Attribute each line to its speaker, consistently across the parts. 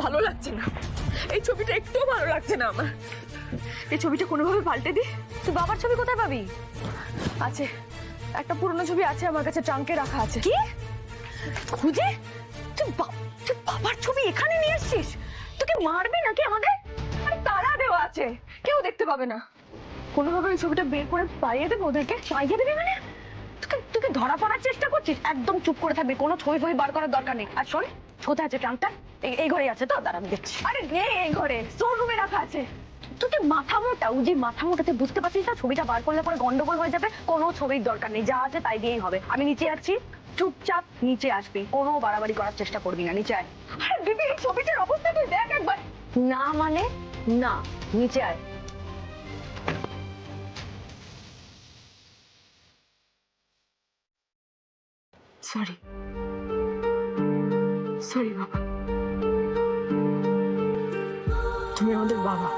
Speaker 1: ভালো লাগছে না, এই ছবিটা একটুও ভালো লাগছে না আমার। এই ছবিটা কোনোভাবে পাল্টে দি।
Speaker 2: তুই বাবার ছবি কোথায় পাবি?
Speaker 1: আছে, একটা পুরনো ছবি আছে আমার কাছে, ট্রাঙ্কে রাখা আছে।
Speaker 2: কি খুঁজে? তুই বাবার ছবি এখানে নিয়ে আসছিস? তোকে মারবে নাকি আমাকে?
Speaker 1: আরে তালা দেওয়া আছে, কেউ দেখতে পাবে না। কোনোভাবে ওই ছবিটা বের করে পাইয়ে দেবো ওদেরকে।
Speaker 2: পাইয়ে দিবি মানে? তোকে ধরা পড়ার চেষ্টা করছিস? একদম চুপ করে থাকবি, কোনো ছবি ফবি বার করার দরকার নেই। আর শোন, কোথায় আছে ট্রাঙ্কটা? এই ঘরে আছে তো? দাঁড়া আমি দেখছি।
Speaker 1: আরে নেই, এই ঘরে স্টোর রুমে রাখা আছে।
Speaker 2: তোকে মাথা মোটা, ওই যে মাথা মোটাতে বুঝতে পারছিস না ছবিটা বার করলে পরে গন্ডগোল হয়ে যাবে। কোনো ছবির দরকার নেই, যা আছে তাই দিয়েই হবে। আমি নিচে যাচ্ছি, চুপচাপ নিচে আসবি, কোনো বাড়াবাড়ি করার চেষ্টা করবি না। নিচে আয়।
Speaker 1: আরে দিদি, এই ছবিটার অবস্থা তুই দেখ একবার।
Speaker 2: না মানে না, নিচে আয়।
Speaker 1: সরি, সরি বাবা। তুমি আমাদের বাবা,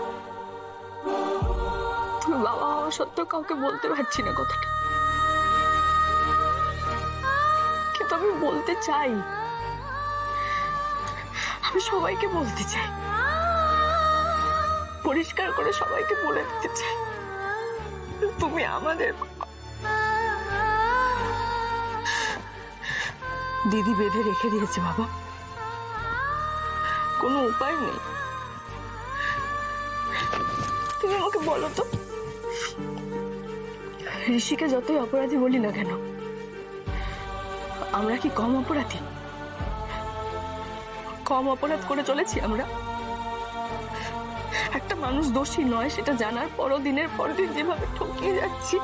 Speaker 1: তুমি বাবা হওয়া সত্ত্বেও কাউকে বলতে পারছি না কথাটা, কিন্তু আমি বলতে চাই। আমি সবাইকে বলতে চাই, পরিষ্কার করে সবাইকে বলে দিতে চাই, তুমি আমাদের বাবা। দিদি বেঁধে রেখে দিয়েছে বাবা, কোনো উপায় নেই। তুমি আমাকে বলো তো, ঋষিকে যতই অপরাধী বলি না কেন, আমরা কি কম অপরাধী? কম অপরাধ করে চলেছি আমরা? একটা মানুষ দোষী নয় সেটা জানার পরও দিনের পর দিন যেভাবে ঠকিয়ে যাচ্ছি,